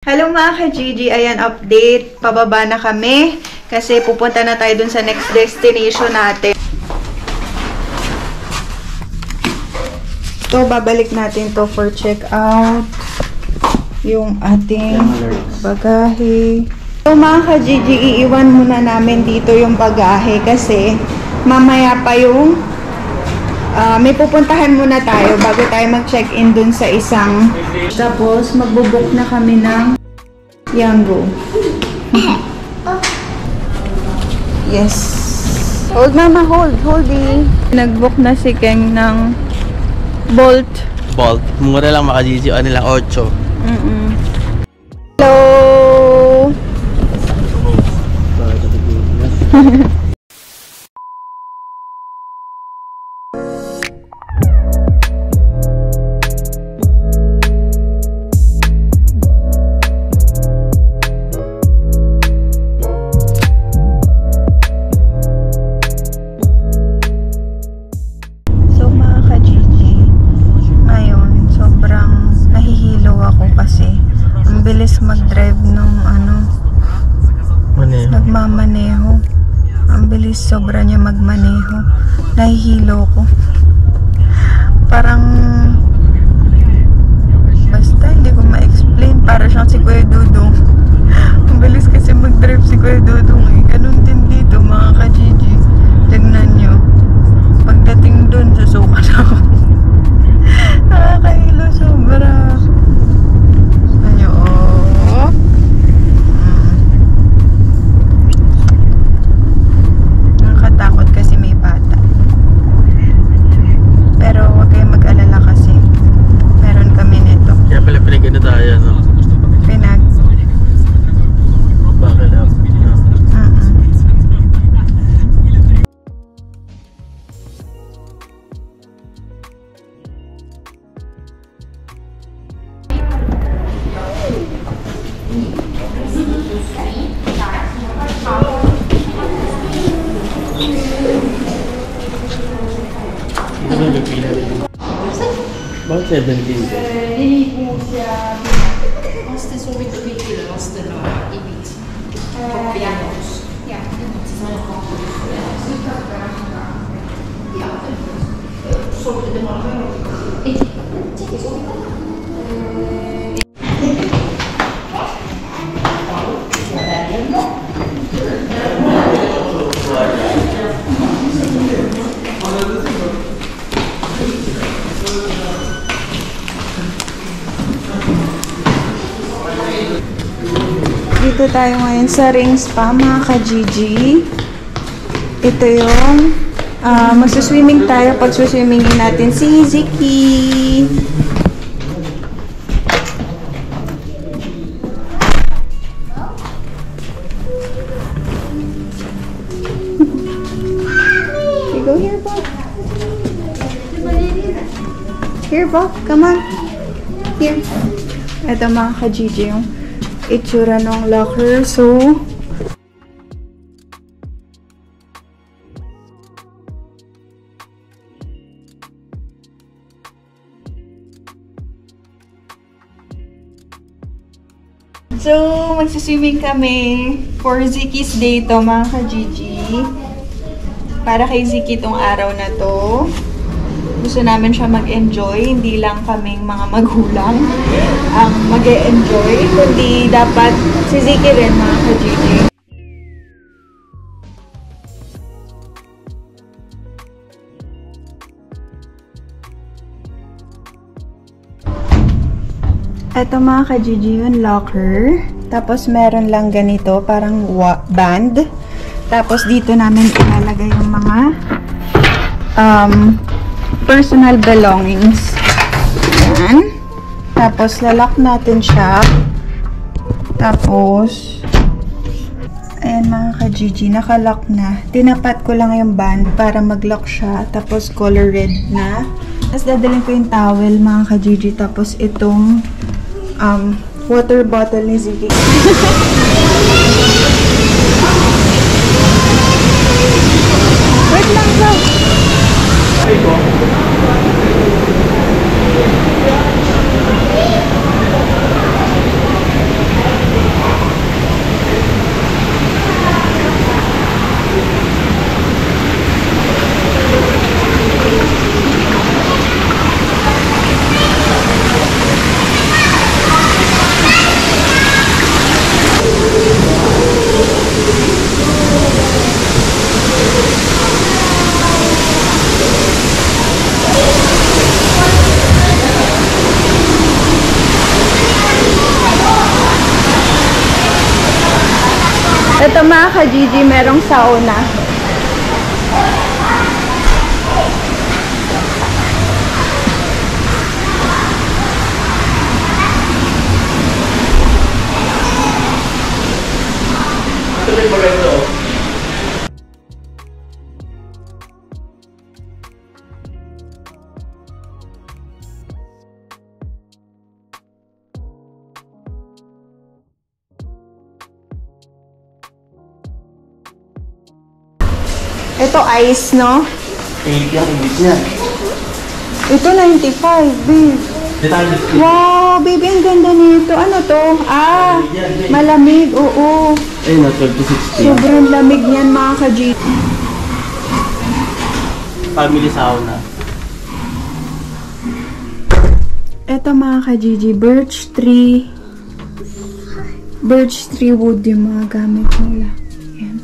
Hello mga ka-Gigi, ayan update, pababa na kami kasi pupunta na tayo dun sa next destination natin. So, babalik natin to for check-out yung ating bagahe. So mga ka-Gigi, iiwan muna namin dito yung bagahe kasi mamaya pa yung may pupuntahan muna tayo bago tayo mag-check-in dun sa isang. Tapos, magbubook na kami ng Yango. Yes. Hold mama, hold. Holding. Nag-book na si Keng ng Bolt. Bolt. Mura lang mga Gigi. Ano lang, 8. Hello! Mag-drive nung nagmamaneho. Ang bilis sobra niya magmaneho. Nahihilo ko. Parang basta hindi ko ma-explain. Para siyang si Kuya Dudong. Ang bilis kasi mag-drive si Kuya Dudong eh. Ganun din dito mga ka-Gigi. Tignan nyo. Pagdating dun, susuka na ako. Nakakahilo sobra. Bakit 17? Hindi po siya Asta so ridiculous asta la ibit. Pianos. Yeah. So the model. Dito tayo ngayon sa Ring Spa mga ka-Gigi. Ito yung magsuswimming tayo. Pag-swimmingin natin si Ziki. You go here, Bob. Here, Bob. Come on. Here. Ito mga ka-Gigi yung itsura ng locker. So, magsiswimming kami for Ziki's day to mga ka-Gigi. Para kay Ziki tong araw na to. Gusto namin siya mag-enjoy, hindi lang kaming mga magulang ang mag-e-enjoy, kundi dapat si Ziki rin mga ka-Gigi. Ito mga ka-Gigi yung locker. Tapos meron lang ganito, parang band. Tapos dito namin ilalagay yung mga personal belongings. Ayan. Tapos, lalak natin siya. Tapos, ayan mga ka-Gigi, nakalock na. Tinapat ko lang yung band para mag-lock siya. Tapos, color red na. Tapos, dadalhin ko yung towel mga ka-Gigi. Tapos, itong water bottle ni Ziggy. Wait lang daw. Ito mga ka-Gigi, merong sauna. Ito ice, no? 80 ang ibig niya. Ito 95, babe. Wow, baby, ang ganda nito. Ano to? Ah, malamig, oo. Ayun na, 12 to 16. Sobrang lamig niyan mga ka-Gigi. Family sauna. Ito mga ka-Gigi, birch tree wood yung mga gamit nila. Ayan.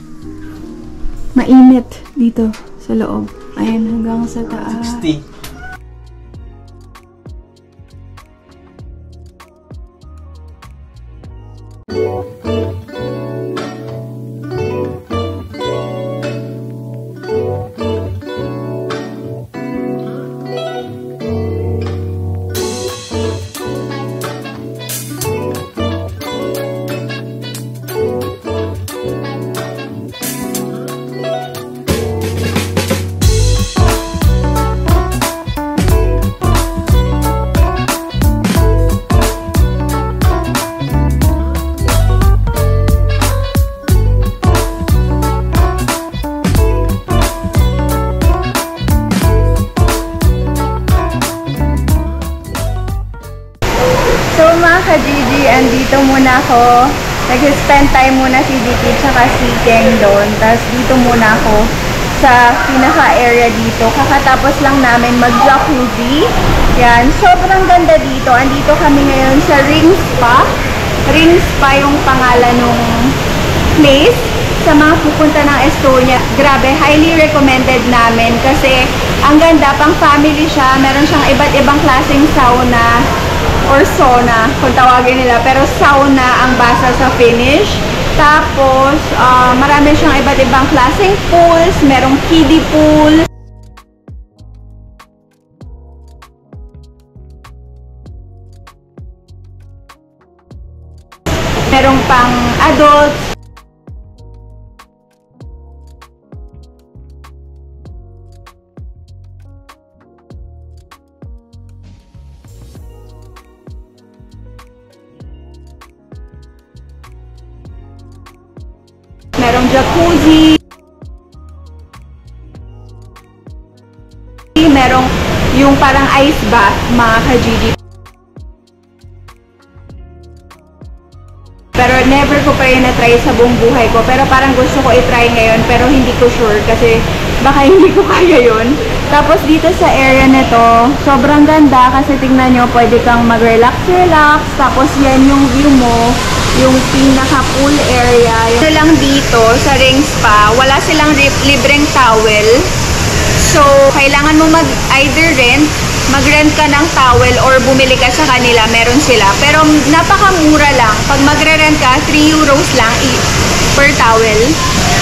Mainit dito sa loob. Ayan, hanggang sa taas. 60. Ka-Gigi, andito muna ako. Nag-spend time muna si Vicky tsaka si Keng doon. Tapos dito muna ako sa pinaka-area dito. Kakatapos lang namin mag-jacuzzi. Yan. Sobrang ganda dito. Andito kami ngayon sa Ring Spa. Ring Spa yung pangalan ng place. Sa mga pupunta ng Estonia, grabe, highly recommended namin kasi ang ganda, pang family siya. Meron siyang iba't ibang klaseng sauna or sauna, kung tawagin nila. Pero sauna ang basa sa Finnish. Tapos, marami siyang iba't ibang klaseng pools. Merong kiddie pool. Merong pang adults. Merong jacuzzi. Merong yung parang ice bath, mga ka-Gigi. Pero never ko pa yun na-try sa buong buhay ko. Pero parang gusto ko i-try ngayon. Pero hindi ko sure kasi baka hindi ko kaya yun. Tapos dito sa area nito, sobrang ganda kasi tingnan nyo, pwede kang mag-relax. Tapos yan yung view mo. Yung pinaka-pool area. Ito lang dito sa Ring Spa, wala silang libreng towel. So, kailangan mo mag-either mag-rent ka ng towel or bumili ka sa kanila, meron sila. Pero napakamura lang. Pag magre-rent ka, 3 euros lang per towel.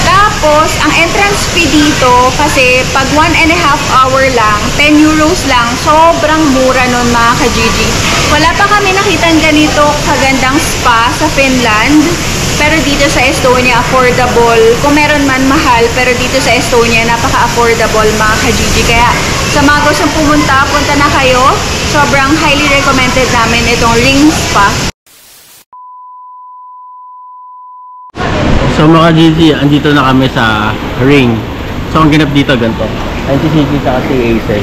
Tapos, ang entrance fee dito, kasi pag 1.5 hour lang, 10 euros lang, sobrang mura nun mga ka-Gigi. Wala pa kami nakitang ganito kagandang spa sa Finland. Pero dito sa Estonia, affordable. Kung meron man mahal, pero dito sa Estonia, napaka-affordable mga ka-Gigi. Kaya sa mga gustong pumunta, punta na kayo. Sobrang highly recommended namin itong Ring Spa. So mga Gigi, andito na kami sa Ring. So ang ganap dito ganito. Ayun si Gigi sa si Ace.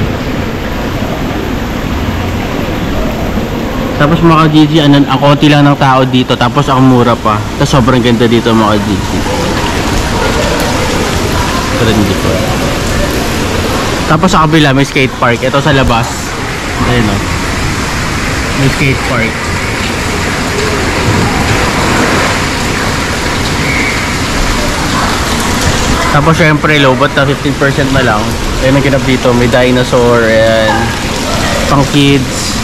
Tapos mga Gigi, ang konti lang ng tao dito. Tapos ang mura pa. Tapos sobrang ganda dito mga Gigi. Trendy po. Tapos sa kabila may skate park. Ito sa labas. Ayun o. May skate park. Tapos syempre lobat na 15% na lang. Ayun ang ganap dito. May dinosaur. Ayan. Pang kids.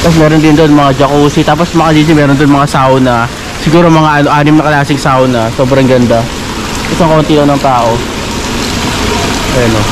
Tapos meron din doon mga jacuzzi. Tapos mga Gigi, meron doon mga sauna. Siguro mga 6 na klaseng sauna. Sobrang ganda. Isang konti lang ng tao. Ayan o.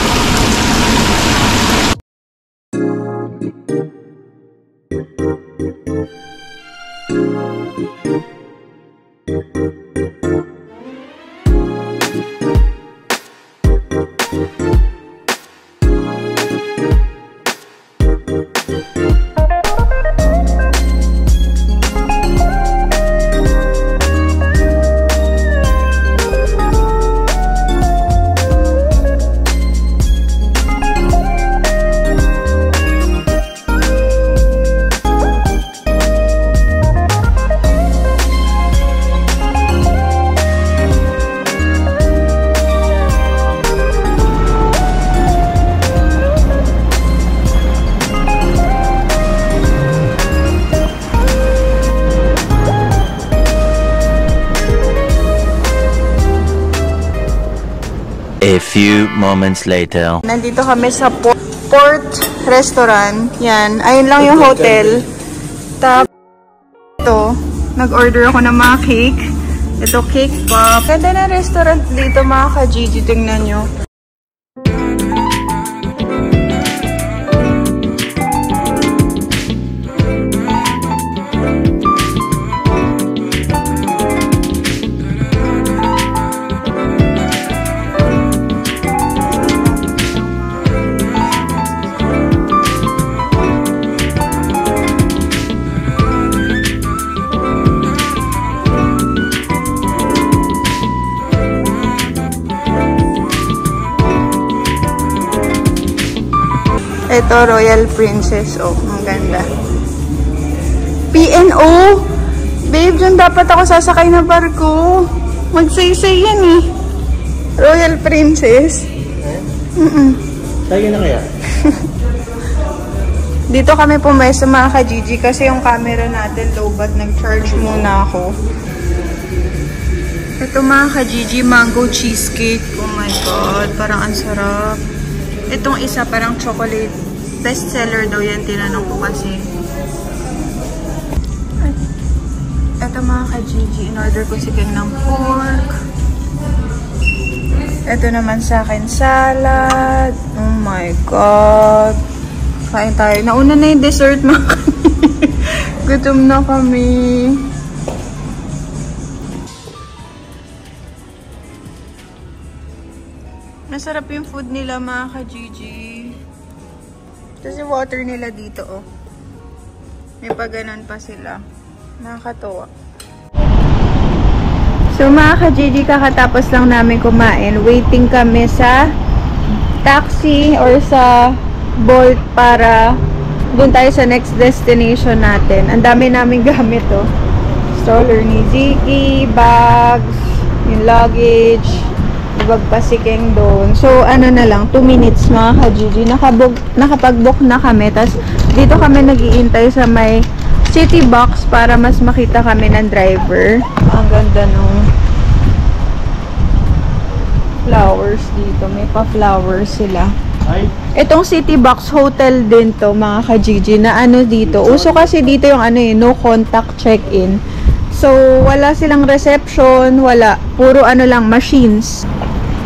A few moments later. Nandito kami sa Port Restaurant. Yan. Ayun lang yung hotel. Tapos, ito, nag-order ako ng mga cake. Ito, cake pop. Ganda na restaurant dito mga ka-Gigi. Tingnan nyo. Ito, Royal Princess. Oh, ang ganda. P&O! Babe, dyan dapat ako sasakay na barko. Magsaysay yan eh. Royal Princess. Tayo na kaya? Dito kami pumesto mga ka-Gigi kasi yung camera natin low bat. Nag-charge muna ako. Ito mga ka-Gigi, mango cheesecake. Oh my God, parang ang sarap. Itong isa parang chocolate. Best seller daw yan, tinanong ko kasi. Ito mga ka-Gigi, in-order ko si King ng pork. Ito naman sa akin, salad. Oh my God. Kain tayo. Nauna na yung dessert mga ka-Gigi. Gutom na kami. Masarap yung food nila mga ka-Gigi. Tapos yung water nila dito, oh. May paganon pa sila. Nakakatawa. So mga ka-Gigi, kakatapos lang namin kumain. Waiting kami sa taxi or sa Bolt para doon tayo sa next destination natin. Ang dami namin gamit, oh. Stroller ni Ziki, bags, yung luggage. Ibag pa si King doon. So, ano na lang, 2 minutes mga ka-Gigi. Nakapag-book na kami. Tapos, dito kami nag-iintay sa may city box para mas makita kami ng driver. Ang ganda nung flowers dito. May pa-flowers sila. Itong city box hotel din to mga ka-Gigi na ano dito. Uso kasi dito yung ano eh, no contact check-in. So, wala silang reception, wala. Puro ano lang, machines.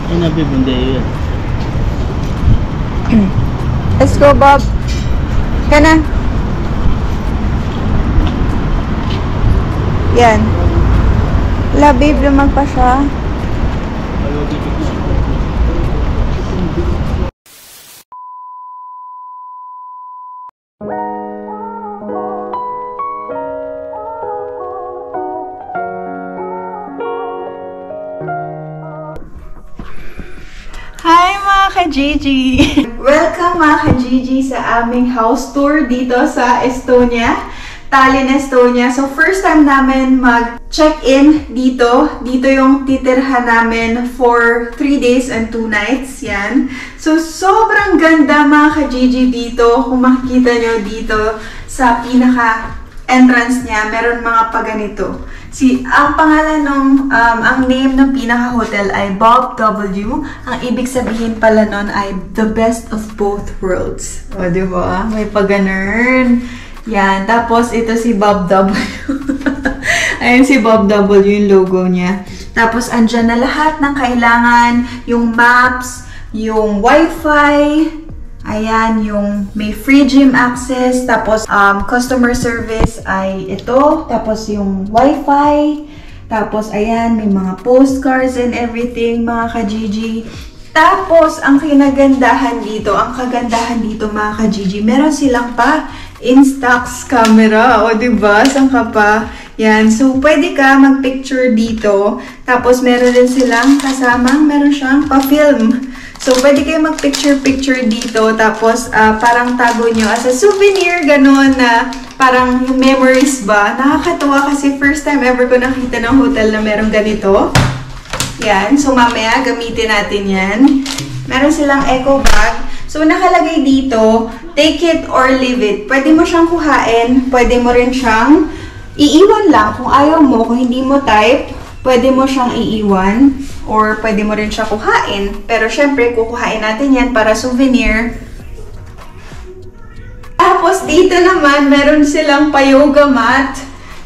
Ay, nabibunday yun. Let's go, Bob. Kana. Yan. Wala, babe. Lumag pa siya. Hi mga ka-Gigi! Welcome mga ka-Gigi sa aming house tour dito sa Estonia, Tallinn, Estonia. So first time namin mag-check-in dito. Dito yung titirhan namin for 3 days and 2 nights. Yan. So sobrang ganda mga ka-Gigi dito. Kung makikita nyo dito sa pinaka-entrance niya, meron mga paganito. Ang pangalan ang name ng pinaka-hotel ay Bob W. Ang ibig sabihin pala nun ay the best of both worlds. O, diba? May pag-ganern. Yan. Tapos, ito si Bob W. Ayun si Bob W yung logo niya. Tapos, andyan na lahat ng kailangan. Yung maps, yung wifi, ayan, yung may free gym access. Tapos, customer service ay ito. Tapos, yung wifi. Tapos, ayan, may mga postcards and everything, mga ka-Gigi. Tapos, ang kagandahan dito, mga ka-Gigi, meron silang pa Instax camera. O, diba? Saan ka pa? Yan. So, pwede ka mag-picture dito. Tapos, meron din silang kasamang, meron siyang pa-film. So, pwede kayo mag-picture-picture dito. Tapos, parang tago nyo as a souvenir, ganun na parang yung memories ba. Nakakatuwa kasi first time ever ko nakita ng hotel na meron ganito. Yan. So, mamaya, gamitin natin yan. Meron silang eco bag. So, nakalagay dito, take it or leave it. Pwede mo siyang kuhain, pwede mo rin siyang iiwan lang. Kung ayaw mo, kung hindi mo type, pwede mo siyang iiwan or pwede mo rin siya kuhain. Pero syempre, kukuhain natin yan para souvenir. Tapos, dito naman, meron silang pa-yoga mat.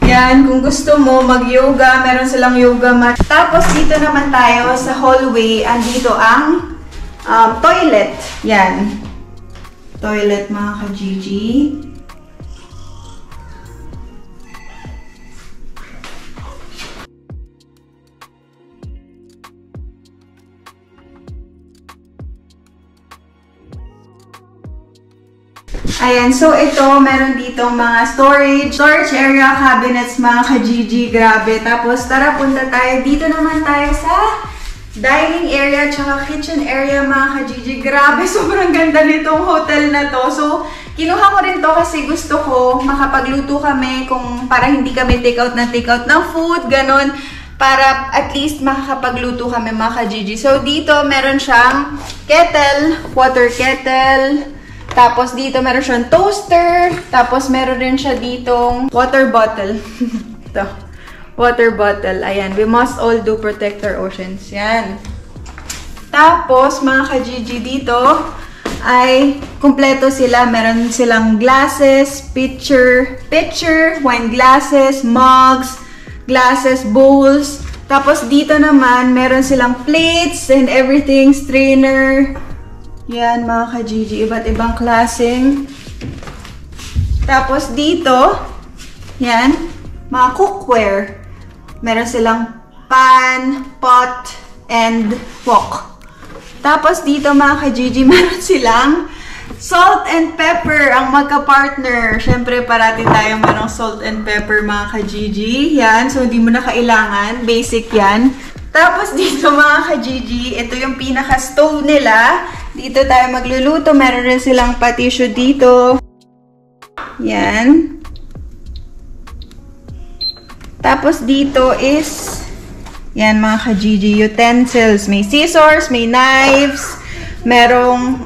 Yan, kung gusto mo mag-yoga, meron silang yoga mat. Tapos, dito naman tayo sa hallway. Andito ang toilet. Yan. Toilet, mga ka-Gigi. Ayan, so ito, meron dito mga storage area, cabinets, mga ka-Gigi, grabe. Tapos, tara, punta tayo. Dito naman tayo sa dining area, tsaka kitchen area, mga ka-Gigi. Grabe, sobrang ganda nitong hotel na to. So, kinuha ko rin to kasi gusto ko makapagluto kami kung para hindi kami take out ng food, ganun. Para at least makakapagluto kami, mga ka-Gigi. So, dito meron siyang kettle, water kettle. Tapos, dito meron siyang toaster. Tapos, meron rin siya ditong water bottle. Ito. Water bottle. Ayan. We must all do protect our oceans. Yan. Tapos, mga ka-Gigi dito ay kumpleto sila. Meron silang glasses, pitcher, wine glasses, mugs, glasses, bowls. Tapos, dito naman, meron silang plates and everything, strainer. Yan, mga ka-Gigi. Iba't ibang klaseng. Tapos, dito, yan, mga cookware. Meron silang pan, pot, and wok. Tapos, dito, mga ka-Gigi, meron silang salt and pepper, ang magka-partner. Siyempre, parati tayong merong salt and pepper, mga ka-Gigi. Yan, so hindi mo na kailangan. Basic yan. Tapos, dito, mga ka-Gigi, ito yung pinaka-stove nila. Dito tayo magluluto. Meron rin silang pa-tissue dito. Yan. Tapos dito is, yan mga ka-Gigi, utensils. May scissors, may knives, merong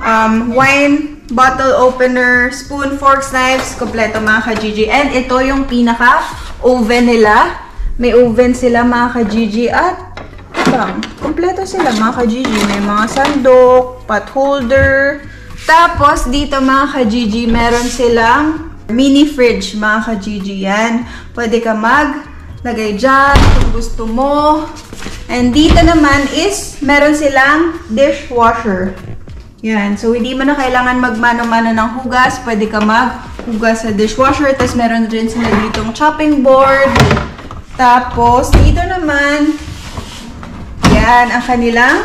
wine bottle opener, spoon, forks, knives, kompleto mga ka-Gigi. And ito yung pinaka-oven nila. May oven sila, mga ka-Gigi, at kompleto sila, mga ka-Gigi. May mga sandok, pot holder. Tapos, dito, mga ka-Gigi, meron silang mini fridge, mga ka-Gigi. Yan. Pwede ka maglagay dyan kung gusto mo. And dito naman is, meron silang dishwasher. Yan. So, hindi mo na kailangan magmano-mano ng hugas. Pwede ka maghugas sa dishwasher. Tapos, meron rin sila ditong chopping board. Tapos, dito naman, yan, ang kanilang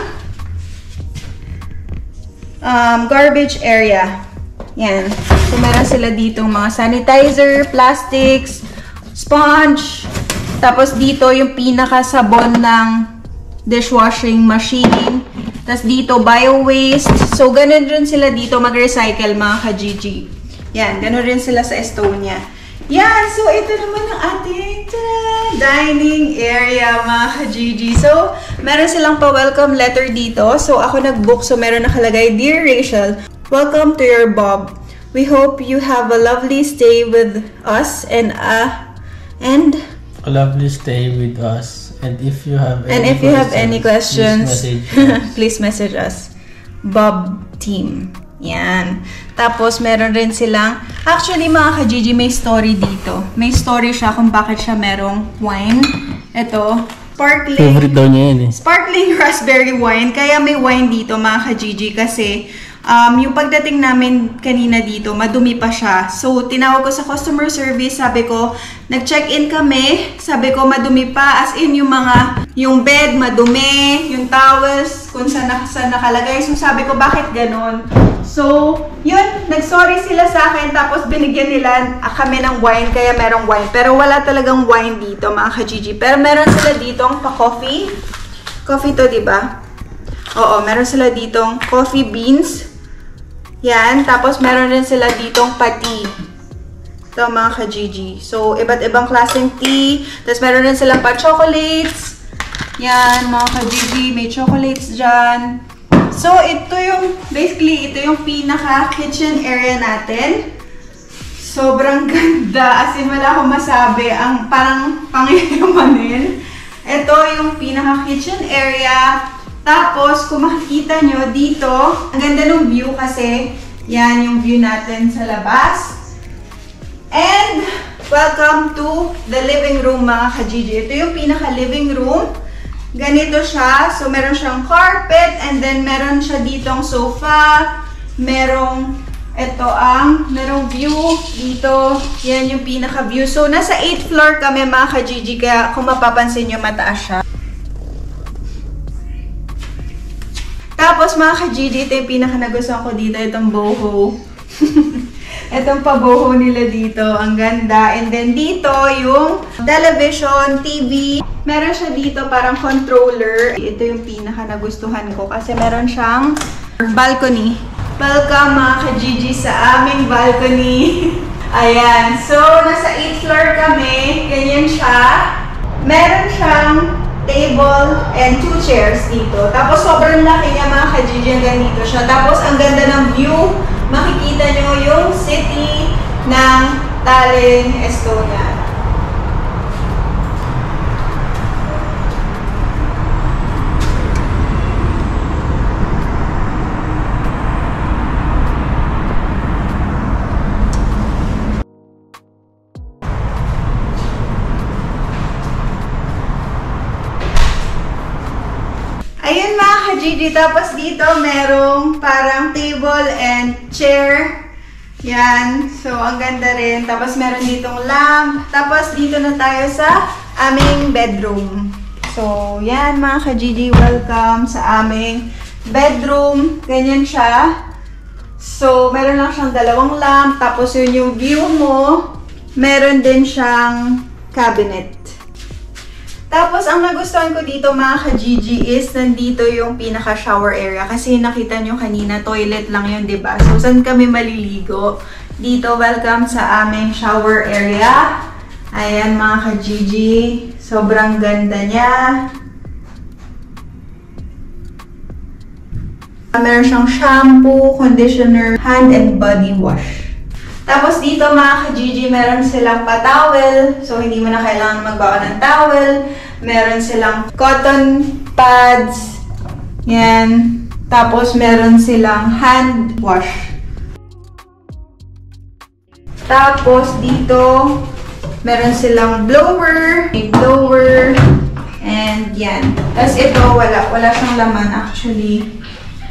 garbage area. Yan. So, meron sila ditong mga sanitizer, plastics, sponge. Tapos, dito yung pinaka-sabon ng dishwashing machine. Tapos, dito, bio-waste. So, ganun rin sila dito mag-recycle, mga ka-Gigi. Yan, ganun rin sila sa Estonia. Yan, so ito naman ang ating dining area, mga ka-Gigi. So, meron silang pa-welcome letter dito. So, ako nag-book. So, meron nakalagay, Dear Rachel, welcome to your Bob. We hope you have a lovely stay with us and a lovely stay with us. And if you have any questions, please message us. Bob Team. Yan. Tapos, meron rin silang, actually mga ka-Gigi, may story dito. May story siya kung bakit siya merong wine. Ito, sparkling. Favorite daw niya yan eh. Sparkling raspberry wine. Kaya may wine dito mga ka-Gigi kasi yung pagdating namin kanina dito, madumi pa siya. So, tinawag ko sa customer service, sabi ko, nag-check-in kami, sabi ko, madumi pa, as in yung bed, madumi, yung towels, kung saan nakalagay. So, sabi ko, bakit ganon? So, yun, nag-sorry sila sa akin, tapos binigyan nila kami ng wine, kaya merong wine. Pero wala talagang wine dito, mga ka-Gigi. Pero meron sila ditong pa-coffee. Coffee to, diba? Oo, meron sila ditong coffee beans. Yan, tapos meron rin sila ditong pa-tea. Ito mga ka-Gigi. So, iba't ibang klaseng tea. Tapos meron rin silang pa-chocolates. Yan, mga ka-Gigi. May chocolates dyan. So, basically, ito yung pinaka-kitchen area natin. Sobrang ganda. As in, wala akong masabi. Ang parang pangyayaman. Ito yung pinaka-kitchen area. Tapos, kung makikita nyo dito, ang ganda ng view kasi yan yung view natin sa labas. And, welcome to the living room mga ka-Gigi. Ito yung pinaka-living room. Ganito siya. So, meron siyang carpet and then meron siya ditong sofa. Merong view dito. Yan yung pinaka-view. So, nasa 8th floor kami mga ka-Gigi. Kaya kung mapapansin nyo, mataas siya. Tapos mga ka-Gigi, ito yung pinaka-nagustuhan ko dito, itong boho. Itong pa-boho nila dito, ang ganda. And then dito, yung television, TV. Meron siya dito parang controller. Ito yung pinaka-nagustuhan ko kasi meron siyang balcony. Welcome mga ka-Gigi sa aming balcony. Ayan. So, nasa 8th floor kami. Ganyan siya. Meron siyang table and 2 chairs dito. Tapos sobrang laki niya mga ka-Gigi, hanggang dito siya. Tapos ang ganda ng view, makikita nyo yung city ng Tallinn, Estonia. Ayun mga ka-Gigi, tapos dito merong parang table and chair. Yan. So, ang ganda rin. Tapos meron ditong lamp. Tapos dito na tayo sa aming bedroom. So, yan mga ka-Gigi, welcome sa aming bedroom. Ganyan siya. So, meron lang siyang 2 lamp. Tapos yun yung view mo. Meron din siyang cabinet. Tapos, ang nagustuhan ko dito mga ka-Gigi is nandito yung pinaka-shower area. Kasi nakita nyo kanina, toilet lang yun, diba? So, saan kami maliligo? Dito, welcome sa aming shower area. Ayan mga ka-Gigi. Sobrang ganda niya. Meron siyang shampoo, conditioner, hand and body wash. Tapos dito mga ka-Gigi, meron silang pa-towel. So, hindi mo na kailangan magbawa ng towel. Meron silang cotton pads. Yan. Tapos, meron silang hand wash. Tapos, dito, meron silang blower. May blower. And yan. Tapos ito, wala siyang laman actually.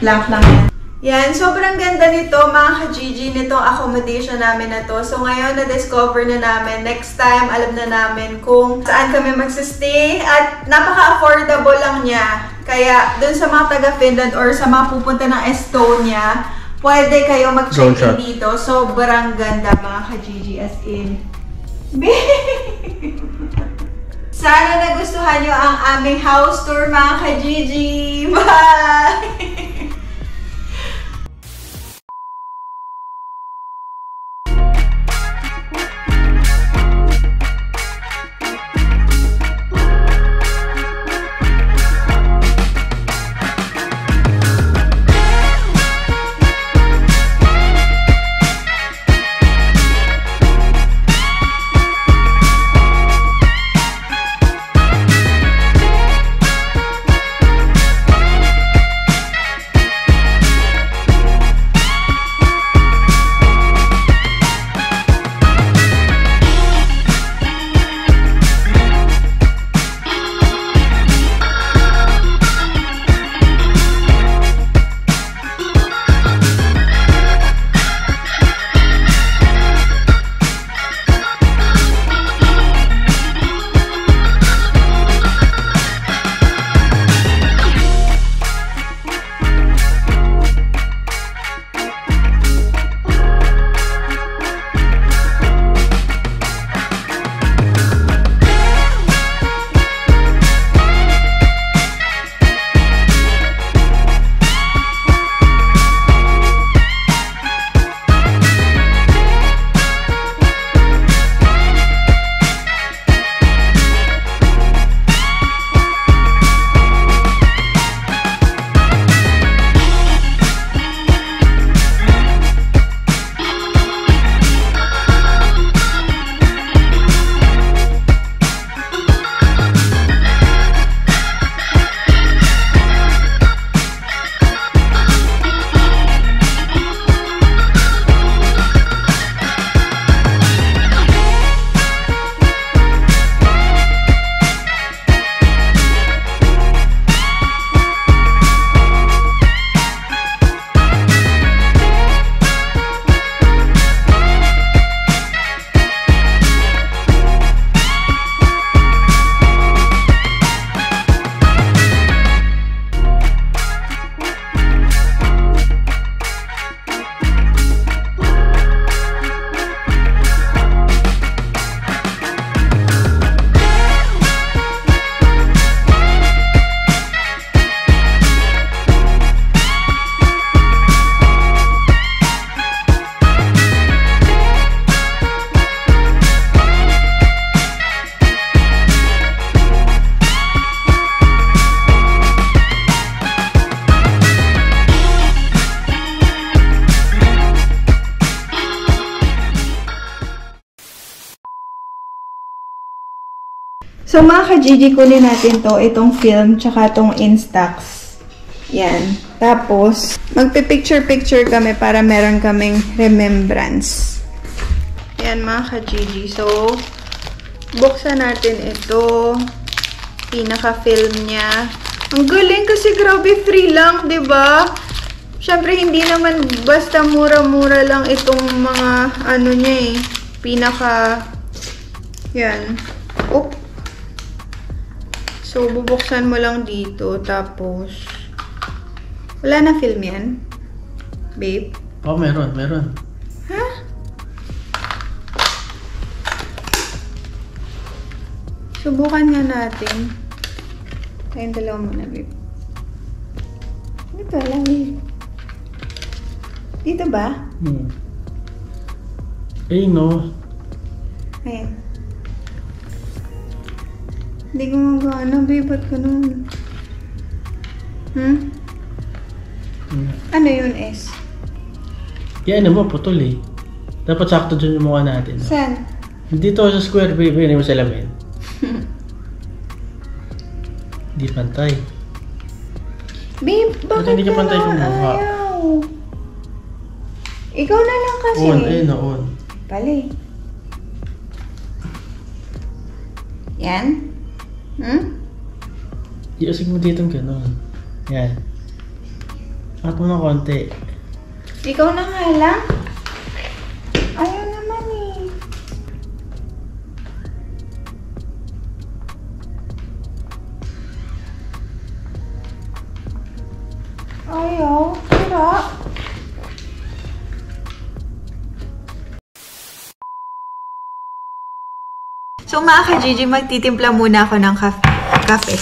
Blank lang yan. Yan, sobrang ganda nito mga ka-Gigi, nitong accommodation namin na to. So ngayon, na-discover na namin. Next time, alam na namin kung saan kami magsistay. At napaka-affordable lang niya. Kaya dun sa mga taga-Finland or sa mga pupunta ng Estonia, pwede kayo mag-check-in dito. Sobrang ganda mga ka-Gigi, as in. Sana nagustuhan nyo ang aming house tour mga ka-Gigi. Bye! So mga ka-Gigi, kunin natin to, itong film, tsaka itong Instax. Yan. Tapos, magpe-picture-picture kami para meron kaming remembrance. Yan mga ka-Gigi. So, buksan natin ito. Pinaka-film niya. Ang galing kasi grabe free lang, 'di ba? Syempre hindi naman basta mura-mura lang itong mga ano niya eh. Pinaka yan. Oh. So bubuksan mo lang dito tapos wala na film yan. Babe. Oh, meron. Ha? Subukan nga natin. Tayong dalawa muna, babe. Dito lang, babe. Dito ba? Eh, no. Ayan. Hindi ko magana, babe. Ba't ganun? Ano yun, S? Yan mo, putol eh. Dapat sakto dyan yung mukha natin. Saan? Dito sa square, babe. Hindi mo salamin. Hindi pantay. Babe, bakit hindi ka pantay yung mukha? Ayaw. Ikaw na lang kasi. On, ayun na on. Pali. Yan? Iusig mo dito gano'n. Yan. At mo ng konti. Ikaw na nga lang? Ayaw naman eh. Ayaw. Tira. So mga ka-Gigi, magtitimpla muna ako ng kape.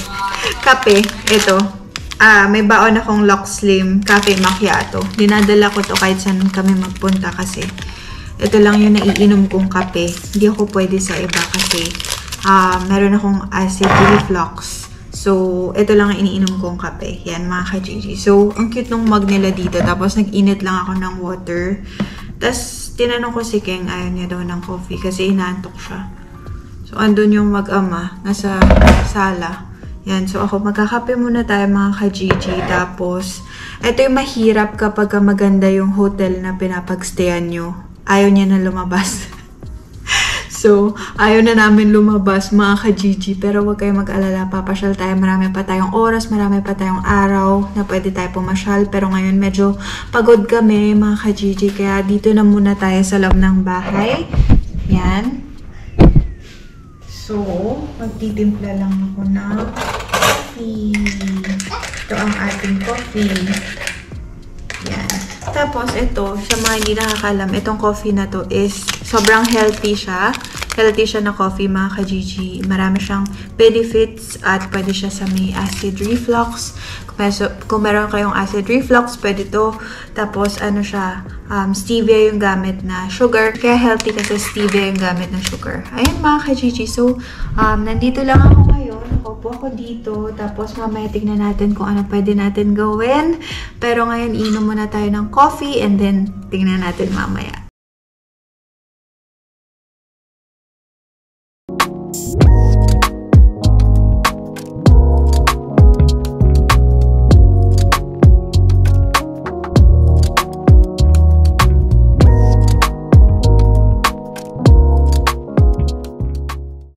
Ito. May baon akong Lock Slim Cafe Macchiato. Dinadala ko to kahit saan kami magpunta kasi ito lang yung naiinom kong kape. Hindi ako pwede sa iba kasi meron akong acid reflux. So, ito lang ang iniinom kong kape. Yan mga ka-Gigi. So, ang cute nung mug nila dito. Tapos, nag-init lang ako ng water. Tapos, tinanong ko si Keng, ayaw niya daw ng coffee kasi inaantok siya. So, andun yung mag-ama. Nasa sala. Yan. So, ako magkakape muna tayo mga ka-Gigi. Tapos, ito yung mahirap kapag maganda yung hotel na pinapagstayan nyo. Ayaw niya na lumabas. So, ayaw na namin lumabas mga ka-Gigi. Pero huwag kayong mag-alala. Papasyal tayo. Marami pa tayong oras. Marami pa tayong araw na pwede tayo pumasyal. Pero ngayon medyo pagod kami mga ka-Gigi. Kaya dito na muna tayo sa loob ng bahay. Yan. So, magtitimpla lang ako ng coffee. Ito ang ating coffee. Yan. Tapos, ito, sa mga hindi nakakalam, itong coffee na to is sobrang healthy siya. Healthy siya na coffee, mga ka-Gigi. Marami siyang benefits at pwede siya sa may acid reflux. Kung meron kayong acid reflux, pwede to. Tapos, ano siya, stevia yung gamit na sugar. Kaya healthy kasi stevia yung gamit na sugar. Ayan, mga ka-Gigi. So, nandito lang ako ngayon. Nakaupo ako dito. Tapos, mamaya tignan natin kung ano pwede natin gawin. Pero ngayon, inom muna tayo ng coffee and then tignan natin mamaya.